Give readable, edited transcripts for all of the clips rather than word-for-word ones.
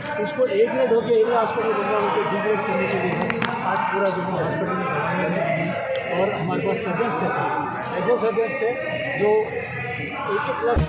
उसको एक ग्रेड होकर एरिया हॉस्पिटल बनवा के डी ग्रेड करने के लिए आज पूरा जो हॉस्पिटल में बनाने में और हमारे पास सदस्य थे ऐसे सदस्य जो 1-1 लाख।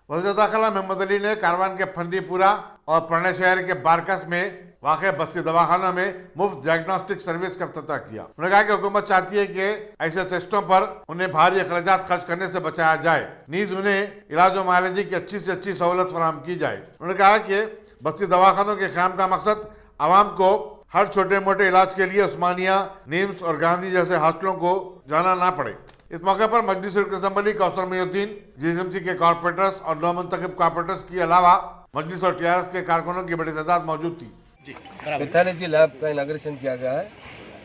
वज़ीर दाखिला मोहम्मद अली ने कारवान के फंडीपुरा और प्रणय शहर के बारकस में वाक़े बस्ती दवाखाना में मुफ्त डायग्नोस्टिक सर्विस का इफ्तिताह किया। उन्होंने कहा कि हुकूमत चाहती है कि ऐसे टेस्टों पर उन्हें भारी अखराजात खर्च करने से बचाया जाए, नीज उन्हें इलाज व मुआलजे की अच्छी से अच्छी सहूलत फराहम की जाए। उन्होंने कहा कि बस्ती दवाखानों के क़याम का मकसद आवाम को हर छोटे मोटे इलाज के लिए उस्मानिया, निम्स और गांधी जैसे हॉस्पिटलों को जाना ना पड़े। इस मौके पर मजलिस असम्बली कौसर मोइनुद्दीन, जीएसएमसी के कॉर्पोरेटर्स और नौमुंतखब कॉर्पोरेटर्स के अलावा मजलिस और टीआरएस के कारकुनों की बड़ी तादाद मौजूद थी। पैथोलॉजी लैब का इनाग्रेशन किया गया है।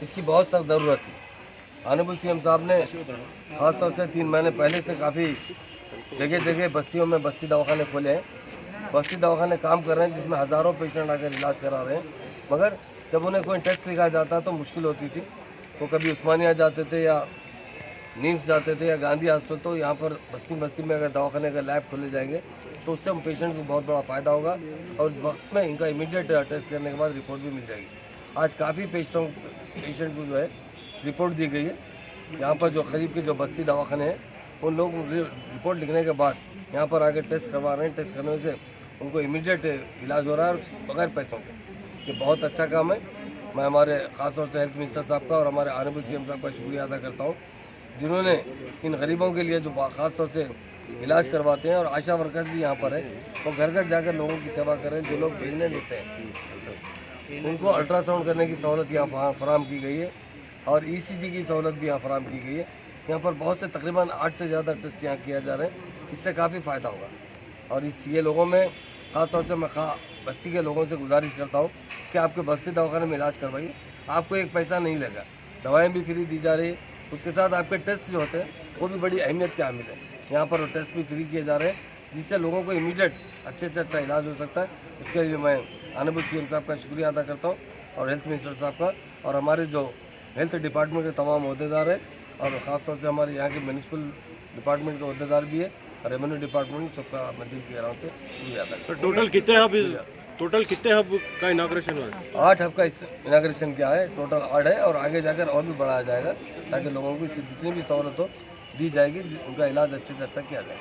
इसकी बहुत सख्त ज़रूरत थी। ऑनरेबल सीएम साहब ने खासतौर से 3 महीने पहले से काफ़ी जगह जगह बस्तियों में बस्ती दवाखाने खोले हैं। बस्ती दवाखाने काम कर रहे हैं जिसमें हज़ारों पेशेंट आकर इलाज करा रहे हैं, मगर जब उन्हें कोई टेस्ट लिखा जाता तो मुश्किल होती थी। वो कभी उस्मानिया जाते थे या नीम्स जाते थे या गांधी हॉस्पिटल। तो यहाँ पर बस्ती बस्ती में अगर दवाखाने का लैब खोले जाएंगे तो उससे हम पेशेंट को बहुत बड़ा फ़ायदा होगा और वक्त में इनका इमीडिएट टेस्ट करने के बाद रिपोर्ट भी मिल जाएगी। आज काफ़ी पेशेंट्स को जो है रिपोर्ट दी गई है। यहाँ पर जो करीब के जो बस्ती दवाखाने हैं उन लोग रिपोर्ट लिखने के बाद यहाँ पर आके टेस्ट करवा रहे हैं। टेस्ट करने से उनको इमीडिएट इलाज हो रहा है और बगैर पैसों के। ये बहुत अच्छा काम है। मैं हमारे ख़ासतौर से हेल्थ मिनिस्टर साहब का और हमारे ऑनरेबल सीएम साहब का शुक्रिया अदा करता हूँ, जिन्होंने इन गरीबों के लिए जो ख़ासतौर से इलाज करवाते हैं। और आशा वर्कर्स भी यहाँ पर है, वो घर घर जाकर लोगों की सेवा करें। जो लोग प्रेगनेंट होते हैं उनको अल्ट्रासाउंड करने की सहूलत यहाँ फराम की गई है और ईसीजी की सहूलत भी यहाँ फराम की गई है। यहाँ पर बहुत से तकरीबन 8 से ज़्यादा टेस्ट यहाँ किया जा रहे हैं। इससे काफ़ी फ़ायदा होगा और ये लोगों में ख़ासतौर से मैं बस्ती के लोगों से गुजारिश करता हूँ कि आपके बस्ती दवाखाने में इलाज करवाइए। आपको एक पैसा नहीं लगा, दवाएँ भी फ्री दी जा रही है, उसके साथ आपके टेस्ट जो होते हैं वो भी बड़ी अहमियत के हामिल है। यहाँ पर वो टेस्ट भी फ्री किए जा रहे हैं जिससे लोगों को इमीडिएट अच्छे से अच्छा इलाज हो सकता है। उसके लिए मैं ऑनरेबल सीएम साहब का शुक्रिया अदा करता हूँ और हेल्थ मिनिस्टर साहब का और हमारे जो हेल्थ डिपार्टमेंट के तमाम अहदेदार हैं और ख़ासतौर से हमारे यहाँ के म्यूनिसिपल डिपार्टमेंट के अहदेदार भी है, रेवेन्यू डिपार्टमेंट, सबका मैं दिल की आराम से शुक्रिया अदा करता हूँ। टोटल कितने हब का इनाग्रेशन हुआ है? 8 हब का इनाग्रेशन किया है, टोटल 8 है और आगे जाकर और भी बढ़ाया जाएगा ताकि लोगों को इससे जितनी भी सहूलत हो दी जाएगी, उनका इलाज अच्छे से अच्छा किया जाए।